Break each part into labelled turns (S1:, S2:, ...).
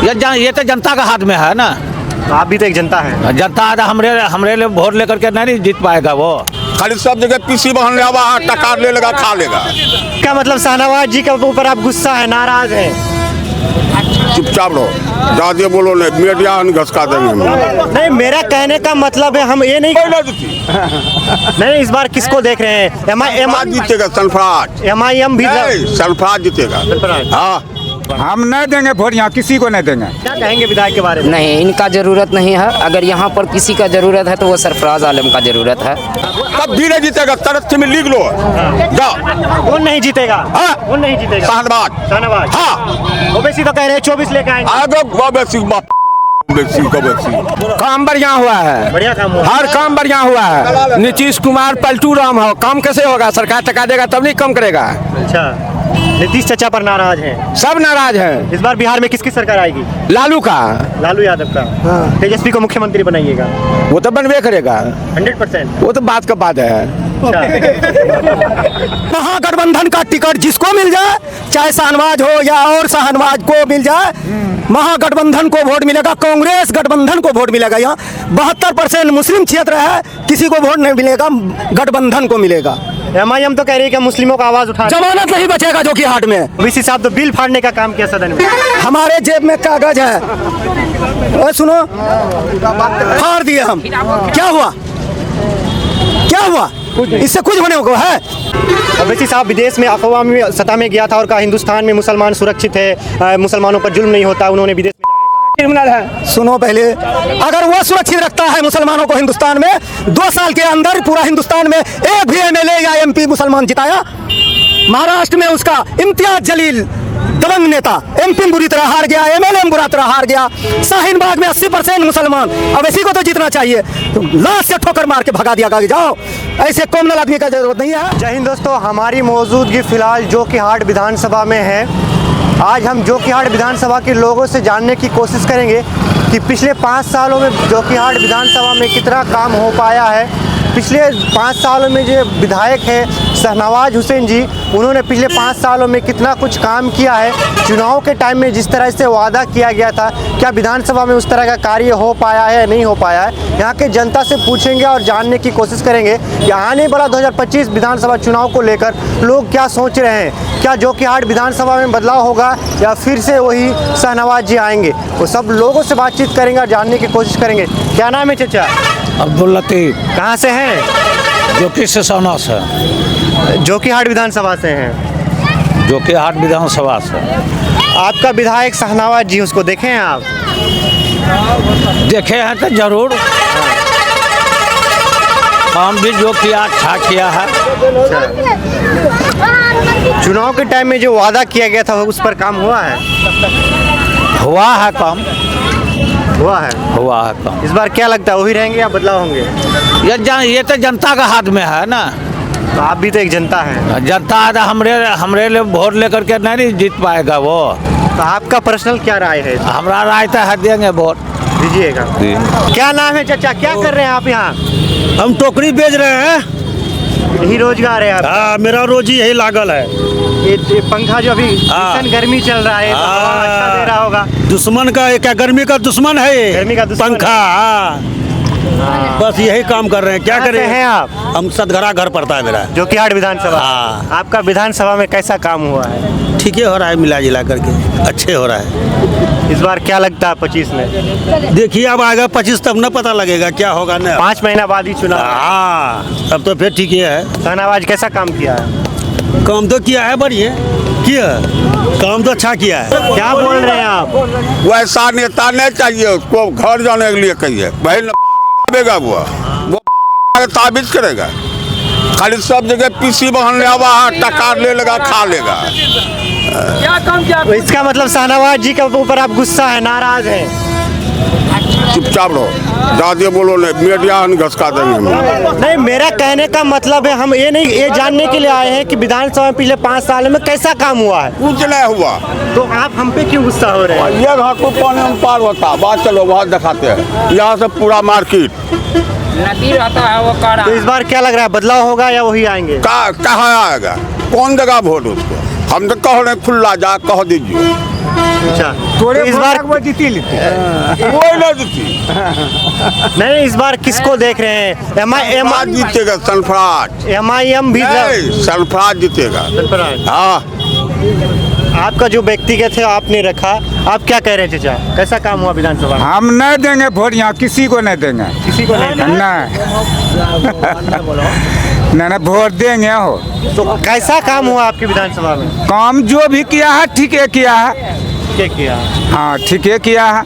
S1: ये तो जनता का हाथ में है ना।
S2: आप भी तो एक जनता है।
S1: जनता हमरे लिए वोट लेकर के नहीं जीत पाएगा वो।
S3: खाली सब जगह पीसी बहन ले टका ले लेगा खा लेगा।
S2: क्या मतलब शाहनवाज जी के ऊपर आप गुस्सा है, नाराज है?
S3: चुपचाप रहो, ज्यादा बोलो नहीं, मीडिया घसका देंगे हम।
S2: नहीं, मेरा कहने का मतलब है हम ये नहीं नहीं इस बार किसको देख रहे हैं?
S3: सरफराज जीतेगा, सरफराज।
S2: MIM भी
S3: सरफराज जीतेगा। हाँ,
S4: हम नहीं देंगे वोट, यहाँ किसी को नहीं देंगे।
S2: क्या कहेंगे विधायक के बारे में?
S5: नहीं, इनका जरूरत नहीं है। अगर यहाँ पर किसी का जरूरत है तो वो सरफराज आलम का जरूरत है।
S3: तब भी नहीं जीतेगा, तरफ में लिख लो। जाओ।
S2: कौन नहीं जीतेगा?
S3: हाँ?
S2: कौन नहीं जीतेगा? शाहनवाज।
S3: हाँ,
S2: ओबीसी तो कह रहे हैं 24 लेके आएंगे।
S4: काम बढ़िया हुआ है,
S2: बढ़िया काम हुआ।
S4: हर काम बढ़िया हुआ है। नीतीश कुमार पलटू राम हो, काम कैसे होगा? सरकार टका देगा तब नहीं कम करेगा।
S2: अच्छा, नीतीश चाचा पर नाराज हैं।
S4: सब नाराज हैं।
S2: इस बार बिहार में किसकी सरकार आएगी?
S4: लालू का।
S2: लालू यादव का। तेजस्वी को मुख्यमंत्री बनाइएगा?
S4: वो तो बनवे करेगा,
S2: 100%।
S4: वो तो बात का बात है।
S6: महागठबंधन का टिकट जिसको मिल जाए, चाहे शाहनवाज हो या और शाहनवाज को मिल जाए, महागठबंधन को वोट मिलेगा, कांग्रेस गठबंधन को वोट मिलेगा। यहाँ 72% मुस्लिम क्षेत्र है, किसी को वोट नहीं मिलेगा, गठबंधन को मिलेगा।
S2: MIM तो कह रही है कि मुस्लिमों का आवाज उठा।
S6: जमानत नहीं बचेगा जो कि हाट में।
S2: ओबीसी साहब तो बिल फाड़ने का काम किया सदन में।
S6: हमारे जेब में कागज है, सुनो, फाड़ दिए हम। क्या हुआ? क्या हुआ? इससे कुछ होने को है?
S2: ओबीसी साहब विदेश में अक़वामी सतह में गया था और कहा हिंदुस्तान में मुसलमान सुरक्षित है, मुसलमानों पर जुल्म नहीं होता। उन्होंने विदेश में
S6: क्रिमिनल है। सुनो पहले, अगर वो सुरक्षित रखता है मुसलमानों को हिंदुस्तान में, 2 साल के अंदर पूरा हिंदुस्तान में एक भी MLA या MP मुसलमान जिताया? महाराष्ट्र में उसका इम्तियाज जलील दबंग नेता MP बुरी तरह हार गया, MLA बुरा तरह हार गया। शाहीन बाग में 80% मुसलमान। अब इसी को तो जीतना चाहिए, तो लाश से ठोकर मार के भगा दिया गया। जाओ, ऐसे कॉमनल आदमी का जरूरत नहीं है।
S2: जय हिंद दोस्तों, हमारी मौजूदगी फिलहाल जोकीहाट विधानसभा में है। आज हम जोकीहाट विधानसभा के लोगों से जानने की कोशिश करेंगे कि पिछले 5 सालों में जोकीहाट विधानसभा में कितना काम हो पाया है। पिछले 5 सालों में जो विधायक है शाहनवाज हुसैन जी, उन्होंने पिछले 5 सालों में कितना कुछ काम किया है। चुनाव के टाइम में जिस तरह से वादा किया गया था, क्या विधानसभा में उस तरह का कार्य हो पाया है या नहीं हो पाया है? यहाँ के जनता से पूछेंगे और जानने की कोशिश करेंगे कि आने वाला 2025 विधानसभा चुनाव को लेकर लोग क्या सोच रहे हैं। क्या जोकीहाट विधानसभा में बदलाव होगा या फिर से वही शाहनवाज जी आएंगे? वो सब लोगों से बातचीत करेंगे और जानने की कोशिश करेंगे। क्या नाम है चाचा?
S1: अब्दुल लतीफ।
S2: कहाँ से हैं?
S1: जोकीहाट से।
S2: जोकीहाट विधानसभा से हैं।
S1: जोकीहाट विधानसभा से।
S2: आपका विधायक शाहनवाज जी, उसको देखे हैं आप?
S1: देखे हैं तो जरूर, काम भी जो किया अच्छा किया है।
S2: चुनाव के टाइम में जो वादा किया गया था उस पर काम हुआ है?
S1: हुआ है काम,
S2: हुआ है
S1: काम।
S2: इस बार क्या लगता है, वही रहेंगे या बदलाव होंगे?
S1: ये तो जनता का हाथ में है ना।
S2: तो आप भी तो एक जनता है।
S1: जनता हमरे लिए वोट लेकर के नहीं जीत पाएगा वो।
S2: तो आपका पर्सनल क्या राय है?
S1: हमारा राय तो है देंगे वोट,
S2: दीजिएगा। क्या नाम है चाचा? क्या कर रहे हैं आप यहाँ?
S7: हम टोकरी बेच रहे हैं।
S2: यही रोजगार है आप?
S7: हाँ, मेरा रोजी यही लागल है।
S2: ये पंखा जो अभी भीषण गर्मी चल रहा है, तो हवा अच्छा दे रहा होगा।
S7: दुश्मन का क्या, गर्मी का दुश्मन है ये?
S2: गर्मी का दुश्मन
S7: पंखा। हाँ, बस यही काम कर रहे हैं, क्या करें।
S2: हैं आप?
S7: हम सतघरा घर पड़ता है मेरा।
S2: जोकीहाट विधानसभा।
S7: हाँ।
S2: आपका विधानसभा में कैसा काम हुआ है?
S7: ठीक हो रहा है, मिला जिला करके अच्छे हो रहा है।
S2: इस बार क्या लगता है 25 में?
S7: देखिए अब आएगा 25 तब न पता लगेगा क्या होगा न।
S2: 5 महीना बाद ही चुनाव।
S7: हाँ, तब तो फिर ठीक ही है।
S2: शाहनवाज कैसा काम किया है?
S7: काम तो किया है, बढ़िया किया, काम तो अच्छा किया है।
S2: क्या बोल रहे हैं आप?
S3: वैसा नेता नहीं चाहिए, उसको घर जाने के लिए कहिए। भाई वो ताबीज करेगा, खाली सब जगह पीसी बहन ले टका ले लेगा खा लेगा।
S2: तो इसका मतलब शाहनवाज जी के ऊपर आप गुस्सा है, नाराज है?
S3: चुपचाप रहो, ज्यादा बोलो नहीं, मीडिया घसका देंगे हम।
S2: नहीं, मेरा कहने का मतलब है हम ये जानने के लिए आए हैं कि विधानसभा में पिछले 5 साल में कैसा काम हुआ है।
S3: कुछ नहीं हुआ
S2: तो आप हम पे क्यों गुस्सा हो रहे हैं?
S3: ये घाट को पानी में पार होता, बात चलो बहुत दिखाते हैं। यहाँ से पूरा मार्केट
S5: नदी रहता है वो काड़ा।
S2: तो इस बार क्या लग रहा है, बदलाव होगा या वही आएंगे?
S3: कहाँ आएगा? कौन देगा वोट उसको? हम तो कह रहे खुला जा कह दीजिए।
S2: अच्छा तो इस बार
S3: वो जीती लेते वो ना जीती
S2: नहीं, इस बार किसको देख रहे हैं?
S3: सरफराज जीतेगा, सरफराज।
S2: MIM भी
S3: नहीं, सरफराज जीतेगा।
S2: सरफराज।
S3: हाँ,
S2: आपका जो व्यक्तिगत है आपने रखा, आप क्या कह रहे हैं चाचा, कैसा काम हुआ विधानसभा में?
S8: हम नहीं देंगे वोट, यहाँ किसी को नहीं देंगे।
S2: किसी को नहीं?
S8: नहीं वोट देंगे हो।
S2: तो कैसा काम हुआ आपकी विधानसभा में?
S8: काम जो भी किया है ठीक है किया है।
S2: क्या किया?
S8: हाँ ठीक है किया है।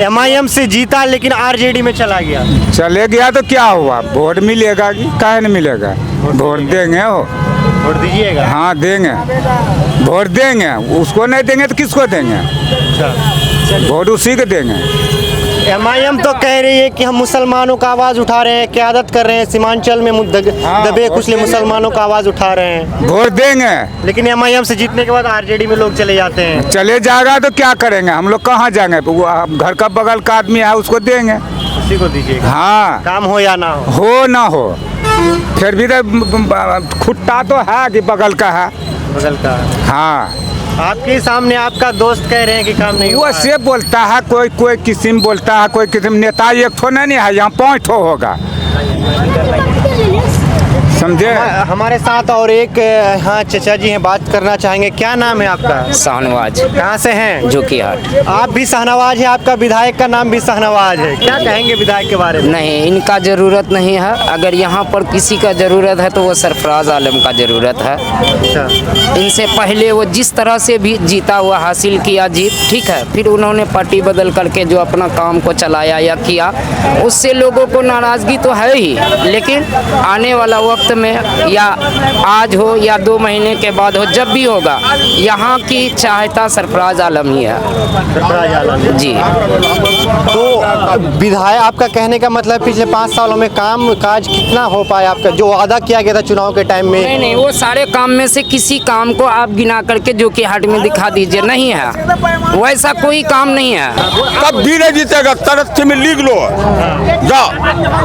S2: MIM से जीता लेकिन RJD में चला गया।
S8: चले गया तो क्या हुआ, वोट मिलेगा कि काहे नहीं मिलेगा? वोट देंगे हो।
S2: वोट दीजिएगा?
S8: हाँ देंगे, वोट देंगे। उसको नहीं देंगे तो किसको देंगे?
S2: अच्छा,
S8: वोट उसी को देंगे।
S2: MIM तो कह रही है कि हम मुसलमानों का आवाज़ उठा रहे हैं, क्यादत कर रहे हैं, सीमांचल में दबे कुचले मुसलमानों का आवाज़ उठा रहे हैं।
S8: वोट देंगे
S2: लेकिन MIM से जीतने के बाद RJD में लोग चले जाते हैं।
S8: चले जाएगा तो क्या करेंगे? हम लोग कहाँ जाएंगे? वो घर का बगल का आदमी है उसको देंगे।
S2: उसी को दीजिएगा।
S8: हाँ,
S2: काम हो या ना हो?
S8: हो ना हो फिर भी तो खुट्टा तो है कि बगल का है।
S2: बगल का।
S8: हाँ,
S2: आपके सामने आपका दोस्त कह रहे हैं कि काम नहीं हुआ
S8: वो
S2: है।
S8: से बोलता है, कोई किस्म बोलता है, कोई किस्म। नेता एक ठो नहीं है, यहाँ 5 ठो होगा, समझे?
S2: हमारे साथ और एक हाँ चचा जी हैं, बात करना चाहेंगे। क्या नाम है आपका?
S5: शाहनवाज
S2: कहाँ से हैं?
S5: जोकीहाट।
S2: आप भी शाहनवाज है, आपका विधायक का नाम भी शाहनवाज है। क्या कहेंगे विधायक के बारे में?
S5: नहीं, इनका ज़रूरत नहीं है। अगर यहाँ पर किसी का ज़रूरत है तो वो सरफराज आलम का ज़रूरत है।
S2: अच्छा,
S5: इनसे पहले वो जिस तरह से भी जीता हुआ हासिल किया जीत, ठीक है, फिर उन्होंने पार्टी बदल करके जो अपना काम को चलाया या किया, उससे लोगों को नाराज़गी तो है ही। लेकिन आने वाला वक्त में या आज हो या 2 महीने के बाद हो, जब भी होगा, यहाँ की चाहता सरफराज आलम ही है।
S2: सरफराज आलम
S5: जी।
S2: तो विधायक, आपका कहने का मतलब पिछले 5 सालों में काम काज कितना हो पाया आपका, जो वादा किया गया था चुनाव के टाइम में?
S5: नहीं, वो सारे काम में से किसी काम को आप गिना करके जोकीहाट में दिखा दीजिए। नहीं है, वैसा कोई काम नहीं है।
S3: तब भी नहीं जीतेगा, तरक्की में लिख लो। जा,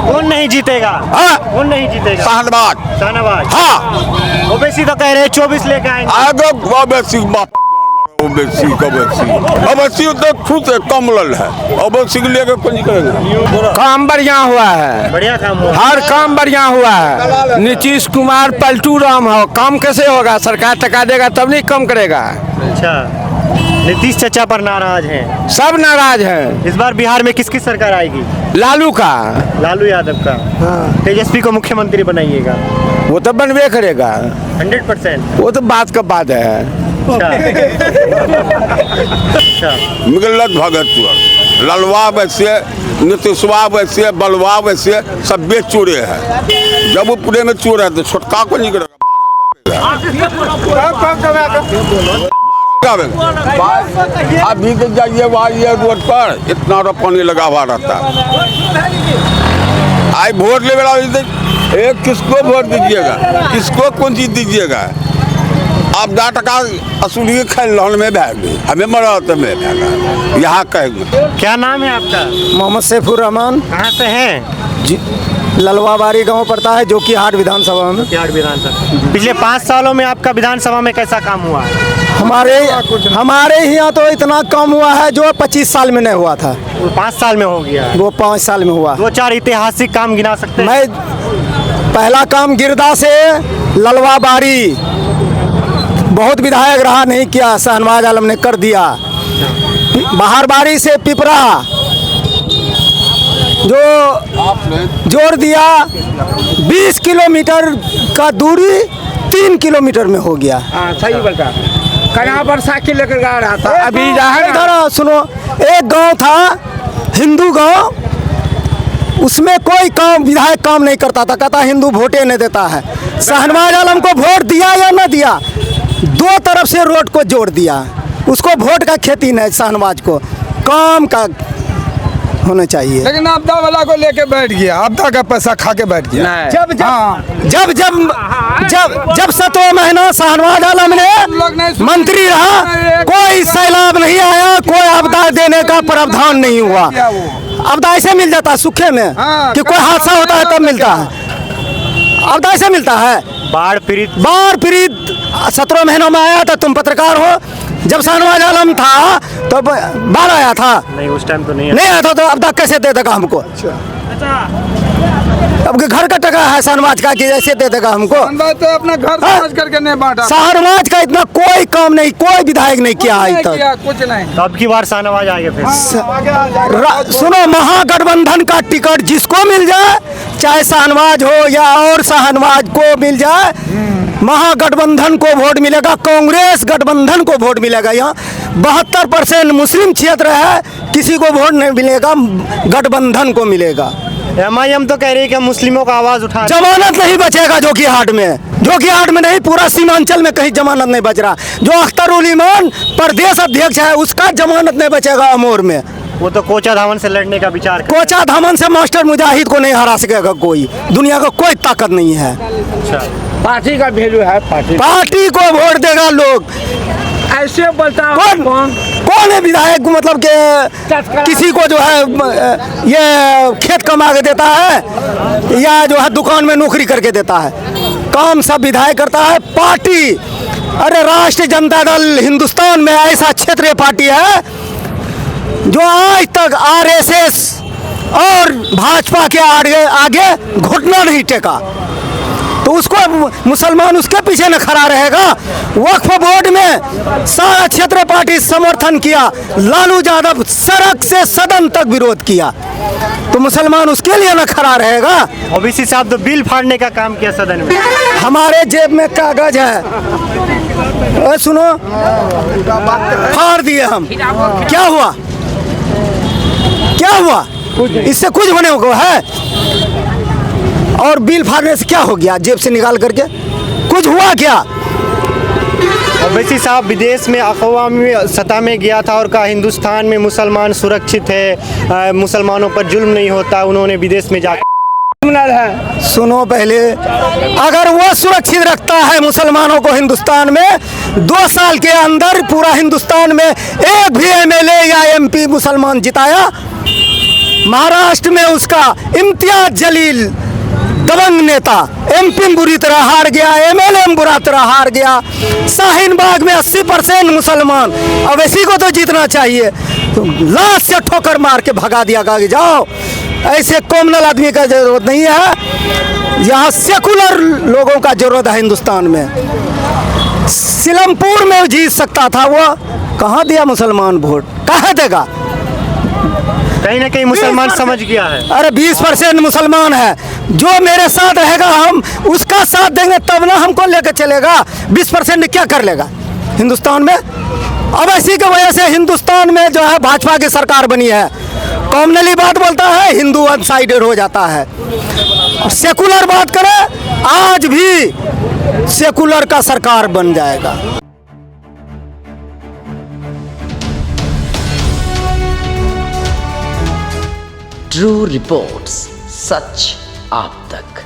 S2: कौन नहीं जीतेगा?
S3: हाँ,
S2: कौन नहीं जीतेगा?
S3: शाहनवाज।
S2: शाहनवाज।
S3: हाँ,
S2: ओबीसी तो कह रहे हैं 24 लेके आएंगे।
S3: आगे ओबीसी ओबीसी तो खुद कमल है, ओबीसी के लेकर कुछ करेंगे।
S4: काम बढ़िया हुआ है,
S2: बढ़िया काम हुआ।
S4: हर काम बढ़िया हुआ है। नीतीश कुमार पलटू राम हो, काम कैसे होगा? सरकार टका देगा तब नहीं कम करेगा।
S2: अच्छा, नीतीश चचा पर नाराज हैं।
S4: सब नाराज हैं।
S2: इस बार बिहार में किसकी सरकार आएगी?
S4: लालू का।
S2: लालू यादव का। तेजस्वी को मुख्यमंत्री बनाइएगा?
S4: वो तो बनवे करेगा,
S2: 100%।
S4: वो तो बात का बात है।
S2: अच्छा। अच्छा,
S3: मिगलत भगत ललवा वैसे, नीतीशवा वैसे, बलवा वैसे, सब बेच चूरे है। जब वो पूरे में चूर है तो छोटका को नहीं करेगा। अभी तो जाइए वहाँ ये रोड पर इतना तो पानी लगा हुआ रहता है। आज वोट ले वाला एक किसको वोट दीजिएगा, किसको कौन चीज दीजिएगा? आप 10 टका असुली खेल लहन में भाग गई, हमें मरत में भागा। यहाँ कहेंगे।
S2: क्या नाम है आपका?
S6: मोहम्मद सैफुर रहमान।
S2: कहाँ से हैं?
S6: जी, ललवाबारी गांव पड़ता है, जोकीहाट विधानसभा में।
S2: जोकीहाट विधानसभा। पिछले 5 सालों में आपका विधानसभा में कैसा काम हुआ?
S6: हमारे यहाँ तो इतना कम हुआ है जो 25 साल में नहीं हुआ था,
S2: वो 5 साल में हो गया।
S6: वो 5 साल में हुआ।
S2: 2-4 ऐतिहासिक काम गिना सकते हैं?
S6: मैं पहला काम गिरदा से ललवाबारी, बहुत विधायक रहा नहीं किया, शाहनवाज आलम ने कर दिया। बाहरबारी से पिपरा जो जोड़ दिया, 20 किलोमीटर का दूरी 3 किलोमीटर में हो गया।
S4: सही बोलता। कहाँ पर साइकिल लेकर गा रहा था। अभी
S6: इधर सुनो, एक गांव था हिंदू गांव, उसमें कोई काम विधायक काम नहीं करता था, कहता हिंदू वोटे नहीं देता है। शाहनवाज आलम को वोट दिया या न दिया, 2 तरफ से रोड को जोड़ दिया। उसको वोट का खेती नहीं, शाहनवाज को काम का होना चाहिए।
S8: लेकिन आपदा वाला को लेके बैठ गया, आपदा का पैसा खा के बैठ गया।
S6: जब 7वां महीना शाहनवाज आलम ने मंत्री रहा, कोई सैलाब नहीं आया, कोई आपदा देने का प्रावधान नहीं हुआ। आपदा ऐसे मिल जाता है सूखे में कि कोई हादसा होता है तब मिलता है, आपदा ऐसे मिलता है।
S2: बाढ़ पीड़ित
S6: 17 महीनों में आया था, तुम पत्रकार हो, जब शाहनवाज आलम था तो बाढ़ आया था?
S2: नहीं, उस टाइम तो नहीं
S6: नहीं आया था, तो अब तक कैसे दे देगा हमको? अब घर का टका है शाहनवाज का कि ऐसे दे देगा हमको?
S8: तो अपना घर समाज करके नहीं बांटा,
S6: शाहनवाज का इतना कोई काम नहीं, कोई विधायक नहीं किया आज तक।
S8: कुछ नहीं।
S2: तो अब की बार शाहनवाज आएगा फिर?
S6: सुनो, महागठबंधन का टिकट जिसको मिल जाए, चाहे शाहनवाज हो या और शाहनवाज को मिल जाए, महागठबंधन को वोट मिलेगा, कांग्रेस गठबंधन को वोट मिलेगा। यहाँ 72% मुस्लिम क्षेत्र है, किसी को वोट नहीं मिलेगा, गठबंधन को मिलेगा।
S2: MIM तो कह रही है कि हम मुस्लिमों का आवाज उठा।
S6: जमानत नहीं बचेगा जोकीहाट में, जोकीहाट में नहीं, पूरा सीमांचल में कहीं जमानत नहीं बच रहा। जो अख्तरुल ईमान प्रदेश अध्यक्ष है, उसका जमानत नहीं बचेगा अमोर में।
S2: वो तो कोचा धामन से लड़ने का विचार कर।
S6: कोचा धामन से मास्टर मुजाहिद को नहीं हरा सकेगा कोई, दुनिया का कोई ताकत नहीं है।
S4: पार्टी का वैल्यू है,
S6: पार्टी को वोट देगा लोग।
S4: ऐसे बोलता
S6: कौन है विधायक, मतलब कि किसी को जो है ये खेत कमा के देता है या जो है दुकान में नौकरी करके देता है? काम सब विधायक करता है, पार्टी। अरे राष्ट्रीय जनता दल हिंदुस्तान में ऐसा क्षेत्रीय पार्टी है जो आज तक RSS और भाजपा के आगे घुटना नहीं टेका, तो उसको मुसलमान उसके पीछे न खड़ा रहेगा। वक्फ बोर्ड में सारा क्षेत्र पार्टी समर्थन किया, लालू यादव सड़क से सदन तक विरोध किया, तो मुसलमान उसके लिए न खड़ा रहेगा।
S2: OBC साहब तो बिल फाड़ने का काम किया सदन में।
S6: हमारे जेब में कागज है, सुनो, फाड़ दिए हम। क्या हुआ? क्या हुआ? इससे कुछ होने को है? और बिल फाड़ने से क्या हो गया? जेब से निकाल करके कुछ हुआ क्या?
S2: OBC साहब विदेश में अक़वामी सतह में गया था और कहा हिंदुस्तान में मुसलमान सुरक्षित है, मुसलमानों पर जुल्म नहीं होता। उन्होंने विदेश में जाकर
S6: सुनो, पहले अगर वो सुरक्षित रखता है मुसलमानों को हिंदुस्तान में, 2 साल के अंदर पूरा हिंदुस्तान में एक भी MLA या MP मुसलमान जिताया? महाराष्ट्र में उसका इम्तियाज जलील दबंग नेता MP बुरी तरह हार गया, MLA बुरा तरह हार गया। शाहीन बाग में 80% मुसलमान, अब इसी को तो जीतना चाहिए, तो लाश से ठोकर मार के भगा दिया कि जाओ। ऐसे कॉमनल आदमी का जरूरत नहीं है, यहाँ सेकुलर लोगों का जरूरत है हिंदुस्तान में। सिलमपुर में जीत सकता था, वो कहाँ दिया मुसलमान वोट? कहाँ देगा?
S2: कहीं ना कहीं मुसलमान समझ गया है।
S6: अरे 20% मुसलमान है, जो मेरे साथ रहेगा हम उसका साथ देंगे तब ना हमको लेकर चलेगा। 20% ने क्या कर लेगा हिंदुस्तान में? अब इसी की वजह से हिंदुस्तान में जो है भाजपा की सरकार बनी है। कॉमनली बात बोलता है, हिंदू वन साइडेड हो जाता है। और सेकुलर बात करे, आज भी सेकुलर का सरकार बन जाएगा।
S9: ट्रू रिपोर्ट्स, सच आप तक।